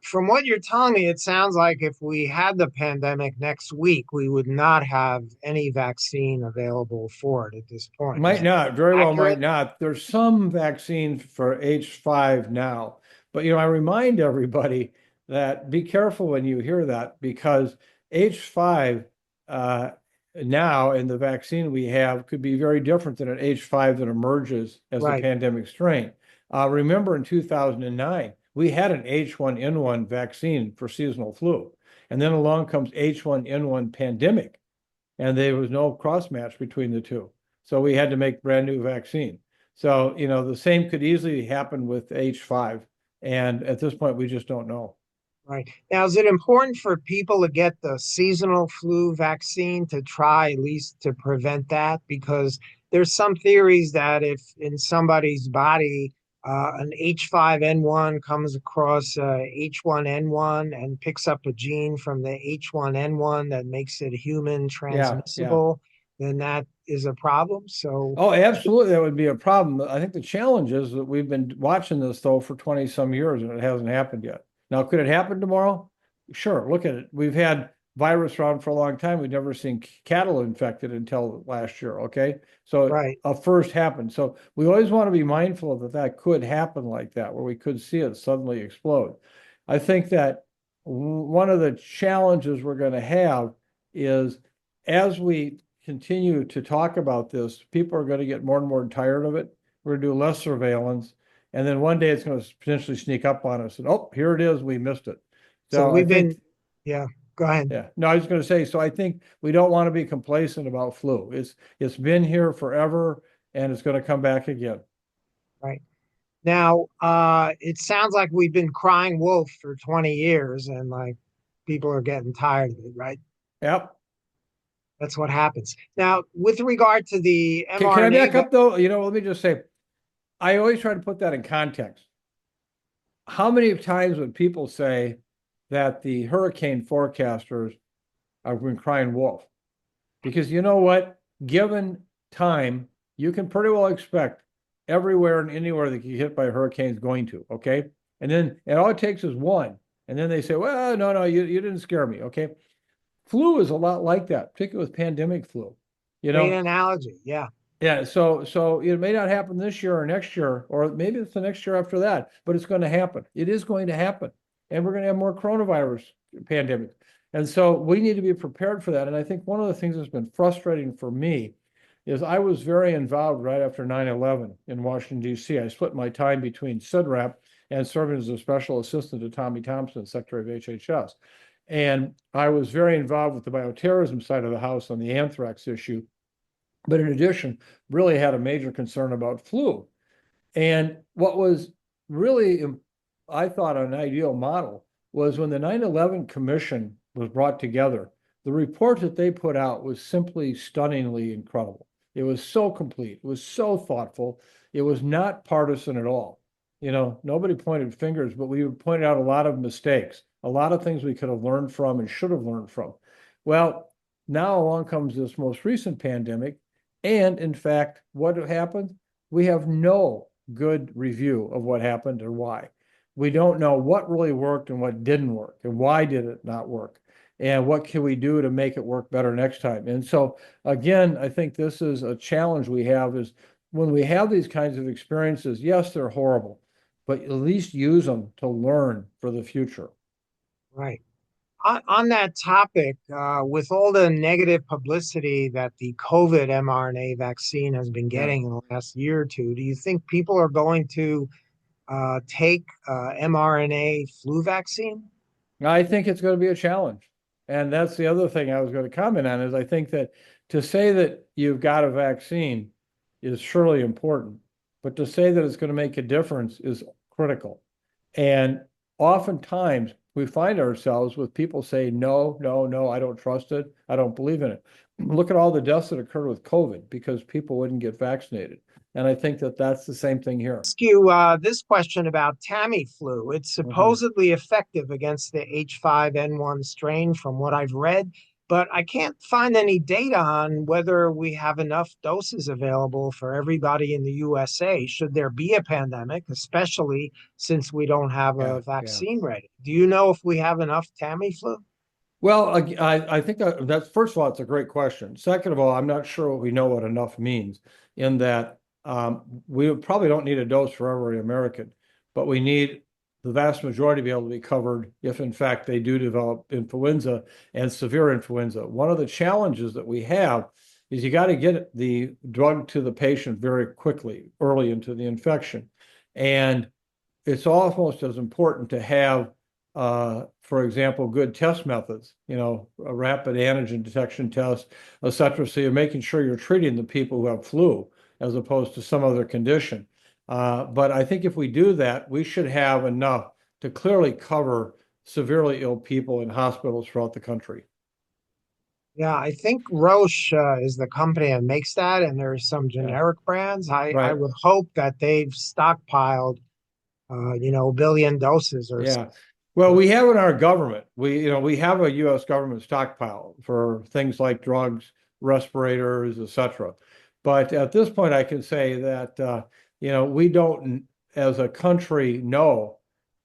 From what you're telling me, it sounds like if we had the pandemic next week, we would not have any vaccine available for it at this point. Is Might that not, very well accurate? might not. There's some vaccine for H5 now, but I remind everybody that be careful when you hear that because H5 uh, now in the vaccine we have could be very different than an H5 that emerges as a Right. pandemic strain. Remember in 2009, we had an H1N1 vaccine for seasonal flu, and then along comes H1N1 pandemic and there was no cross match between the two. So we had to make brand new vaccine. So, the same could easily happen with H5. And at this point, we just don't know. Right. Now, is it important for people to get the seasonal flu vaccine to try at least to prevent that? Because there's some theories that if in somebody's body an H5N1 comes across H1N1 and picks up a gene from the H1N1 that makes it human Yeah, yeah. transmissible, then that is a problem. So, Oh, absolutely. That would be a problem. I think the challenge is that we've been watching this though for 20 some years and it hasn't happened yet. Now, could it happen tomorrow? Sure. Look at it. We've had virus around for a long time. We've never seen cattle infected until last year. Okay. So right, a first happened. So we always want to be mindful that that could happen like that, where we could see it suddenly explode. I think that one of the challenges we're going to have is as we continue to talk about this, people are going to get more and more tired of it. We're going to do less surveillance. And then one day it's going to potentially sneak up on us and, oh, here it is. We missed it. so So I we've think, been, yeah, go ahead. yeah, no, I was going to say, so I think we don't want to be complacent about flu. It's been here forever and it's going to come back again. Right. Now, it sounds like we've been crying wolf for 20 years and like people are getting tired of it, right? Yep. That's what happens. Now, with regard to the Can I mRNA, back up though? Let me just say, I always try to put that in context. How many times would people say that the hurricane forecasters have been crying wolf? Because you know what? Given time, you can pretty well expect everywhere and anywhere that get hit by a hurricane is going to, okay? And all it takes is one. And then they say, well, no, no, you didn't scare me, okay? Flu is a lot like that, particularly with pandemic flu. You great know, analogy. Yeah, yeah, so it may not happen this year or next year, or maybe it's the next year after that, but it's going to happen. It is going to happen. And we're going to have more coronavirus pandemic. And so we need to be prepared for that. And I think one of the things that's been frustrating for me is I was very involved right after 9/11 in Washington, D.C. I split my time between CIDRAP and serving as a special assistant to Tommy Thompson, Secretary of HHS. And I was very involved with the bioterrorism side of the house on the anthrax issue. But in addition, really had a major concern about flu. And what was really, I thought, an ideal model was when the 9/11 Commission was brought together, the report that they put out was simply stunningly incredible. It was so complete, it was so thoughtful, it was not partisan at all. Nobody pointed fingers, but we pointed out a lot of mistakes, a lot of things we could have learned from and should have learned from. Well, now along comes this most recent pandemic. And in fact, what happened? We have no good review of what happened and why. We don't know what really worked and what didn't work and why did it not work and what can we do to make it work better next time. And so again, I think this is a challenge we have is when we have these kinds of experiences, yes, they're horrible, but at least use them to learn for the future. right. On that topic, with all the negative publicity that the COVID mRNA vaccine has been Yeah. getting in the last year or two, do you think people are going to take mRNA flu vaccine? I think it's going to be a challenge. And that's the other thing I was going to comment on is I think that to say that you've got a vaccine is surely important, but to say that it's going to make a difference is critical. And oftentimes we find ourselves with people saying, no, no, no, I don't trust it. I don't believe in it. Look at all the deaths that occurred with COVID because people wouldn't get vaccinated. And I think that that's the same thing here. Ask you this question about Tamiflu. It's Mhm. supposedly effective against the H5N1 strain from what I've read, but I can't find any data on whether we have enough doses available for everybody in the USA should there be a pandemic, especially since we don't have a Yeah, yeah. vaccine ready. Do you know if we have enough Tamiflu? Well, I think that's first of all, it's a great question. Second of all, I'm not sure we know what enough means in that we probably don't need a dose for every American, but we need the vast majority to be able to be covered if, in fact, they do develop influenza and severe influenza. One of the challenges that we have is you got to get the drug to the patient very quickly, early into the infection. And it's almost as important to have, for example, good test methods, a rapid antigen detection test, et cetera. So you're making sure you're treating the people who have flu as opposed to some other condition. But I think if we do that, we should have enough to clearly cover severely ill people in hospitals throughout the country. Yeah, I think Roche is the company that makes that, and there's some Yeah, generic brands. I right. would hope that they've stockpiled, a billion doses or Yeah. Well, we have in our government, we have a U.S. government stockpile for things like drugs, respirators, et cetera. But at this point, I can say that, we don't, as a country, know,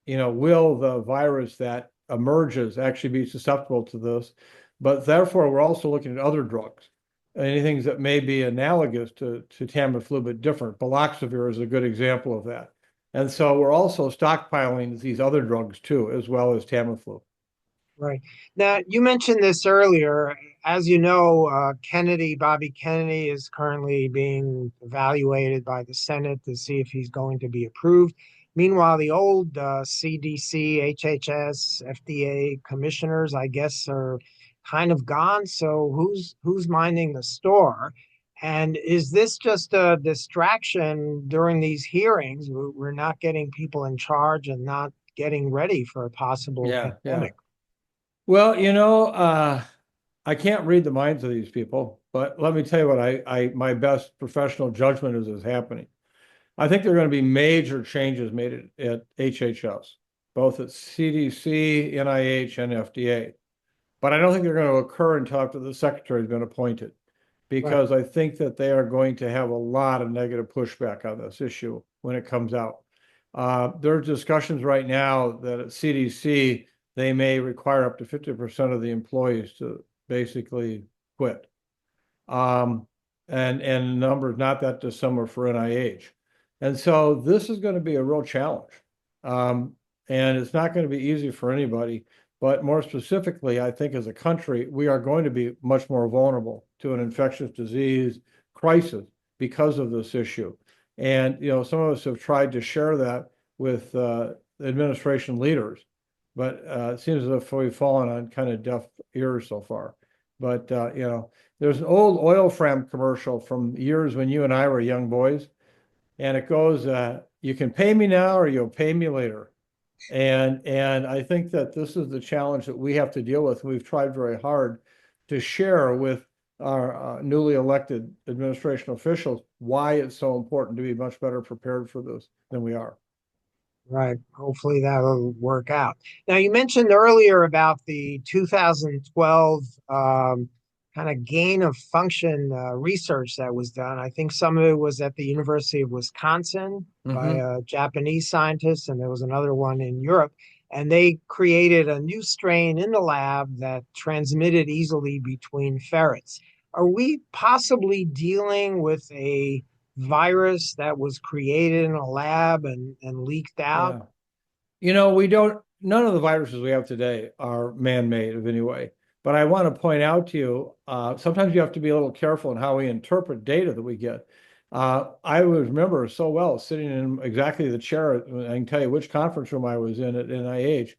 will the virus that emerges actually be susceptible to this? But therefore, we're also looking at other drugs, anything that may be analogous to Tamiflu, but different. Baloxavir is a good example of that. And so we're also stockpiling these other drugs too, as well as Tamiflu. right. Now, you mentioned this earlier. As you know, Bobby Kennedy is currently being evaluated by the Senate to see if he's going to be approved. Meanwhile, the old CDC, HHS, FDA commissioners, I guess, are kind of gone. So who's minding the store? And is this just a distraction during these hearings? We're not getting people in charge and not getting ready for a possible Yeah, yeah. pandemic. Well, I can't read the minds of these people, but let me tell you what I my best professional judgment is happening. I think there are going to be major changes made at HHS, both at CDC, NIH, and FDA. But I don't think they're going to occur until after the secretary has been appointed, Right. because I think that they are going to have a lot of negative pushback on this issue when it comes out. There are discussions right now that at CDC, they may require up to 50% of the employees to basically quit. Um, and the number is not that dissimilar for NIH. And so this is going to be a real challenge. Um, and it's not going to be easy for anybody. But more specifically, I think as a country, we are going to be much more vulnerable to an infectious disease crisis because of this issue. And, some of us have tried to share that with administration leaders, but it seems as if we've fallen on kind of deaf ears so far. But, there's an old oil fram commercial from years when you and I were young boys, and it goes, "You can pay me now, or you'll pay me later." And I think that this is the challenge that we have to deal with. We've tried very hard to share with our newly elected administration officials why it's so important to be much better prepared for this than we are. Right. Hopefully that'll work out. Now, you mentioned earlier about the 2012 kind of gain of function research that was done. I think some of it was at the University of Wisconsin by Hmm. a Japanese scientist, and there was another one in Europe. And they created a new strain in the lab that transmitted easily between ferrets. Are we possibly dealing with a virus that was created in a lab and leaked out? Yeah. None of the viruses we have today are man-made of any way. But I want to point out to you, sometimes you have to be a little careful in how we interpret data that we get. I would remember so well sitting in exactly the chair, I can tell you which conference room I was in at NIH,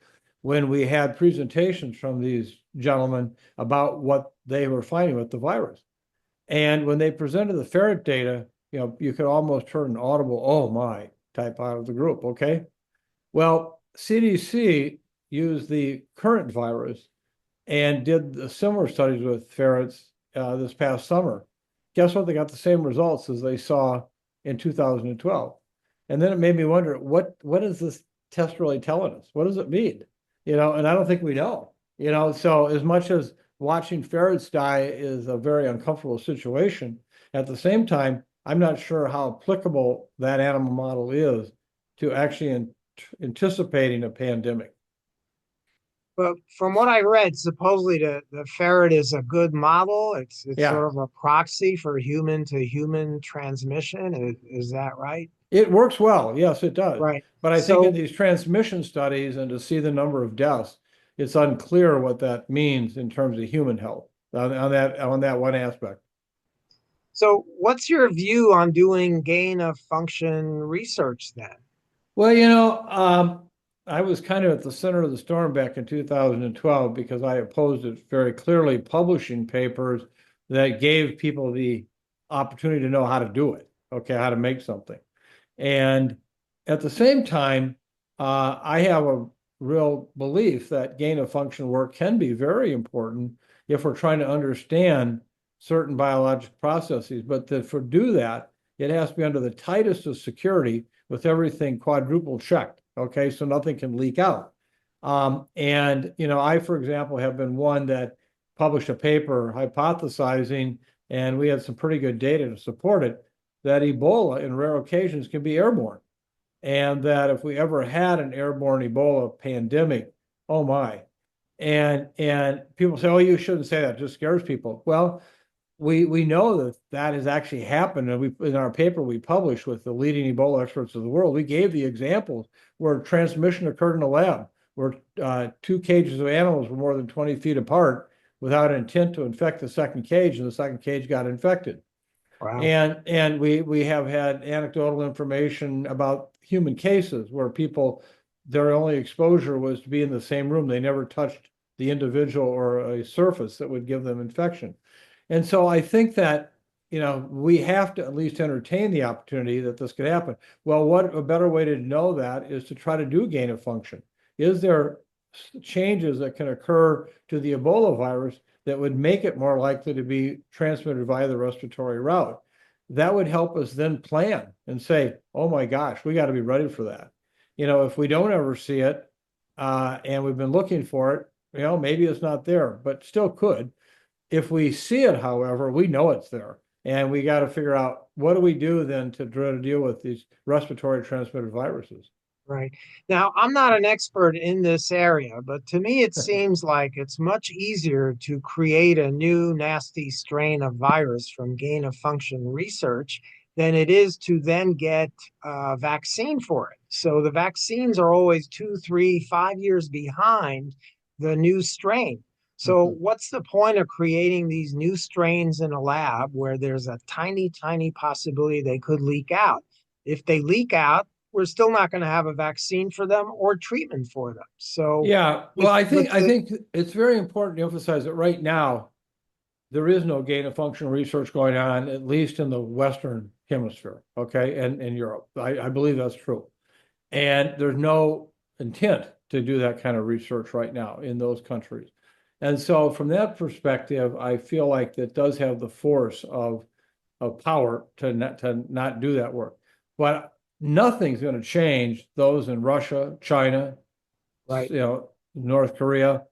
when we had presentations from these gentlemen about what they were finding with the virus. And when they presented the ferret data, you could almost hear an audible, "Oh my," type out of the group, okay? Well, CDC used the current virus and did the similar studies with ferrets this past summer. Guess what? They got the same results as they saw in 2012. And then it made me wonder, what is this test really telling us? What does it mean? And I don't think we know. So as much as watching ferrets die is a very uncomfortable situation. At the same time, I'm not sure how applicable that animal model is to actually anticipating a pandemic. But from what I read, supposedly the ferret is a good model. It's Yeah, sort of a proxy for human to human transmission. Is that right? it works well. Yes, it does. Right. But I think in So these transmission studies and to see the number of deaths, it's unclear what that means in terms of human health on that one aspect. so what's your view on doing gain of function research then? Well, I was kind of at the center of the storm back in 2012 because I opposed it very clearly, publishing papers that gave people the opportunity to know how to do it, okay, how to make something. And at the same time, I have a real belief that gain of function work can be very important if we're trying to understand certain biological processes. But to do that, it has to be under the tightest of security with everything quadruple checked. Okay, so nothing can leak out. I, for example, have been one that published a paper hypothesizing, and we had some pretty good data to support it, that Ebola in rare occasions can be airborne. And that if we ever had an airborne Ebola pandemic, oh my. And people say, oh, you shouldn't say that, it just scares people. Well, we know that that has actually happened, and we in our paper we published with the leading Ebola experts of the world, we gave the examples where transmission occurred in a lab, where two cages of animals were more than 20 feet apart without intent to infect the second cage, and the second cage got infected. Wow. And we have had anecdotal information about human cases where people, their only exposure was to be in the same room. They never touched the individual or a surface that would give them infection. And so I think that, we have to at least entertain the opportunity that this could happen. Well, what a better way to know that is to try to do gain of function. Is there changes that can occur to the Ebola virus that would make it more likely to be transmitted via the respiratory route? That would help us then plan and say, oh my gosh, we got to be ready for that. If we don't ever see it, and we've been looking for it, maybe it's not there, but still could. If we see it, however, we know it's there. And we got to figure out what do we do then to try to deal with these respiratory transmitted viruses. Right. Now, I'm not an expert in this area, but to me, it seems like it's much easier to create a new nasty strain of virus from gain of function research than it is to then get a vaccine for it. So the vaccines are always 2, 3, 5 years behind the new strain. So, Mhm. what's the point of creating these new strains in a lab where there's a tiny, tiny possibility they could leak out? If they leak out, we're still not going to have a vaccine for them or treatment for them. So Yeah, well, with I the think it's very important to emphasize that right now there is no gain of function research going on, at least in the Western hemisphere, okay, and in Europe. I believe that's true. And there's no intent to do that kind of research right now in those countries. And so from that perspective, I feel like that does have the force of power to not do that work. But nothing's going to change those in Russia, China, right, North Korea.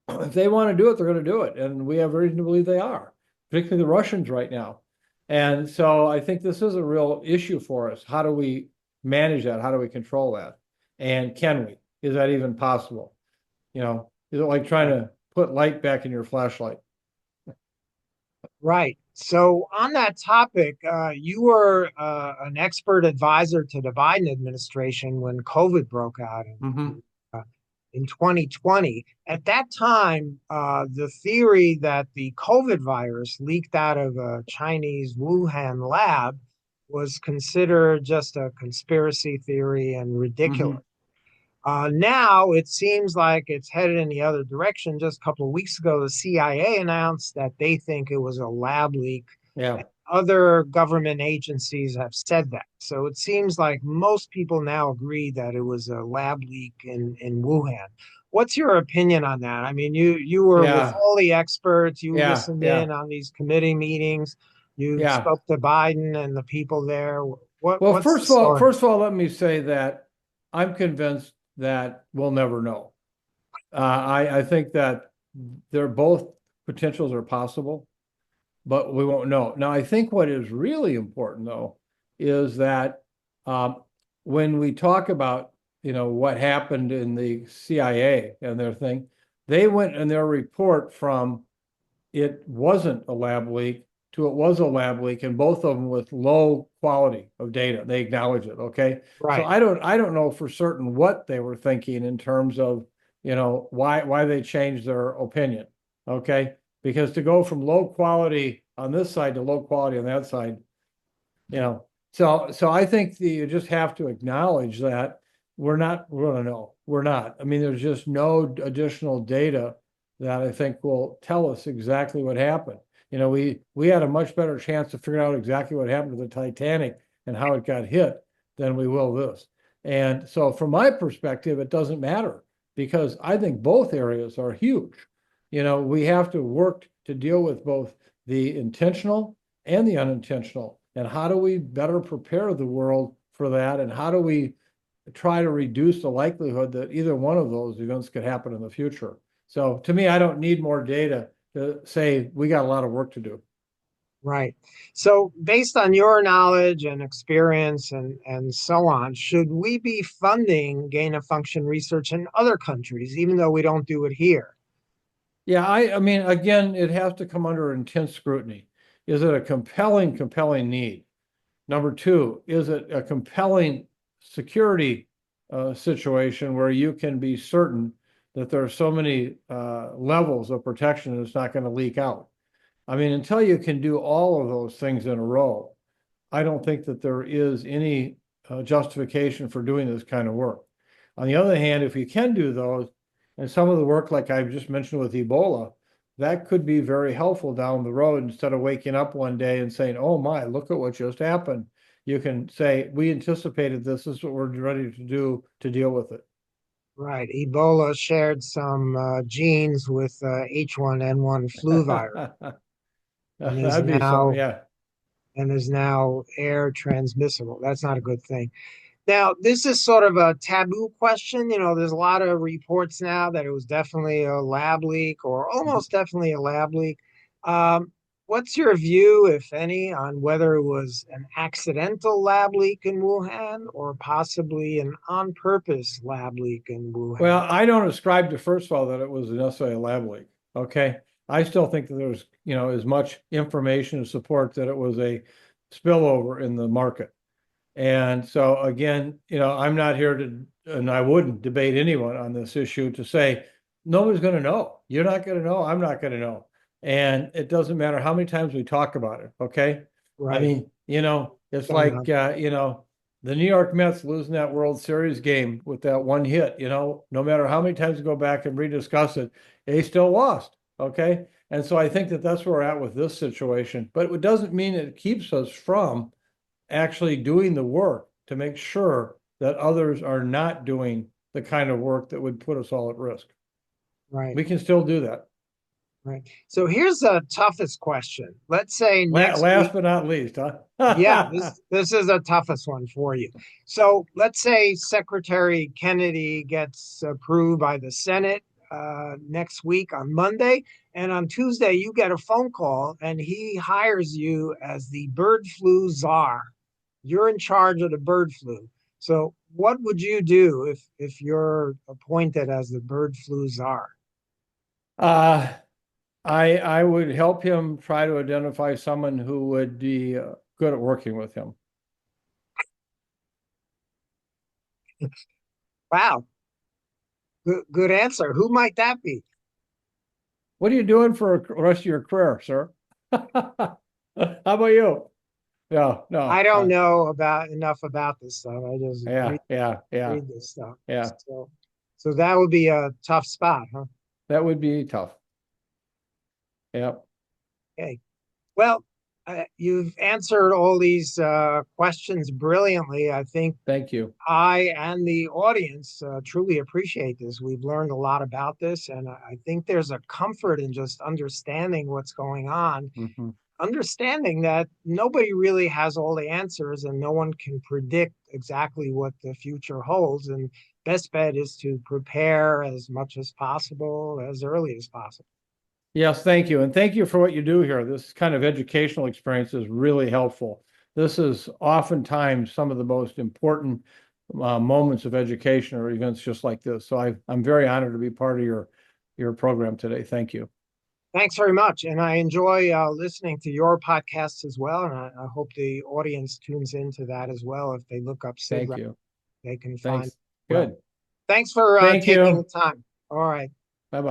If they want to do it, they're going to do it. And we have reason to believe they are, particularly the Russians right now. And so I think this is a real issue for us. How do we manage that? How do we control that? And can we? Is that even possible? Is it like trying right, to put light back in your flashlight? right. So on that topic, you were an expert advisor to the Biden administration when COVID broke out Hmm. uh, in 2020. At that time, the theory that the COVID virus leaked out of a Chinese Wuhan lab was considered just a conspiracy theory and ridiculous. Hmm. Now it seems like it's headed in the other direction. Just a couple of weeks ago, the CIA announced that they think it was a lab leak. Yeah. Other government agencies have said that. So it seems like most people now agree that it was a lab leak in Wuhan. What's your opinion on that? I mean, you were with Yeah. all the experts, you Yeah. listened in Yeah. on these committee meetings, you Yeah. spoke to Biden and the people there. Well, What's the story? first of all, let me say that I'm convinced that we'll never know. I think that they're both potentials are possible, but we won't know. Now, I think what is really important, though, is that when we talk about, what happened in the CIA and their thing, they went in their report from it wasn't a lab leak to it was a lab leak, and both of them with low quality of data. They acknowledge it. Okay. So Right. I don't know for certain what they were thinking in terms of, why they changed their opinion. Okay. Because to go from low quality on this side to low quality on that side, you know, so I think that you just have to acknowledge that we're gonna know. We're not. I mean, there's just no additional data that I think will tell us exactly what happened. We had a much better chance to figure out exactly what happened to the Titanic and how it got hit than we will this. And so from my perspective, it doesn't matter because I think both areas are huge. We have to work to deal with both the intentional and the unintentional. And how do we better prepare the world for that? And how do we try to reduce the likelihood that either one of those events could happen in the future? So to me, I don't need more data to say we got a lot of work to do. Right. So, based on your knowledge and experience and so on, should we be funding gain of function research in other countries, even though we don't do it here? Yeah, I mean, again, it has to come under intense scrutiny. Is it a compelling need? Number two, is it a compelling security situation where you can be certain that there are so many levels of protection it's not going to leak out? I mean, until you can do all of those things in a row, I don't think that there is any justification for doing this kind of work. On the other hand, if you can do those, and some of the work, like I just mentioned with Ebola, that could be very helpful down the road. Instead of waking up one day and saying, "Oh my, look at what just happened," you can say, "We anticipated this. This is what we're ready to do to deal with it." Right. Ebola shared some genes with H1N1 flu virus and is That'd be something, now yeah. air transmissible. That's not a good thing. Now, this is sort of a taboo question. There's a lot of reports now that it was definitely a lab leak or almost definitely a lab leak. Um, what's your view, if any, on whether it was an accidental lab leak in Wuhan or possibly an on-purpose lab leak in Well, Wuhan? I don't ascribe to, first of all, that it was necessarily a lab leak. Okay. I still think that there's, as much information to support that it was a spillover in the market. And so again, I'm not here to, and I wouldn't debate anyone on this issue to say, nobody's going to know. You're not going to know. I'm not going to know. And it doesn't matter how many times we talk about it. Okay. I Right. mean, it's Don't like, know. the New York Mets losing that World Series game with that one hit, no matter how many times we go back and rediscuss it, they still lost. Okay. And so I think that that's where we're at with this situation, but it doesn't mean it keeps us from actually doing the work to make sure that others are not doing the kind of work that would put us all at risk. Right. We can still do that. Right. So here's the toughest question. Let's say next Last week. but not least, huh? Yeah, this is the toughest one for you. So let's say Secretary Kennedy gets approved by the Senate next week on Monday, and on Tuesday you get a phone call, and he hires you as the bird flu czar. You're in charge of the bird flu. So what would you do if you're appointed as the bird flu czar? uh, I would help him try to identify someone who would be good at working with him. Wow, good answer. Who might that be? What are you doing for the rest of your career, sir? How about you? Yeah, I no, don't know about enough about this stuff. I just yeah, yeah, yeah, read this stuff. yeah. So that would be a tough spot, huh? That would be tough. Yeah, Okay. Well, you've answered all these questions brilliantly. I think thank you. I and the audience truly appreciate this. We've learned a lot about this, and I think there's a comfort in just understanding what's going on, Mhm. understanding that nobody really has all the answers and no one can predict exactly what the future holds. And best bet is to prepare as much as possible, as early as possible. Yes, thank you. And thank you for what you do here. This kind of educational experience is really helpful. This is oftentimes some of the most important moments of education or events just like this. So I'm very honored to be part of your program today. Thank you. Thanks very much. And I enjoy listening to your podcasts as well. And I hope the audience tunes into that as well. If they look up Sid, Thank you. they can find Thanks. well. Good. Thanks for Thank taking the you. time. All right. Bye-bye.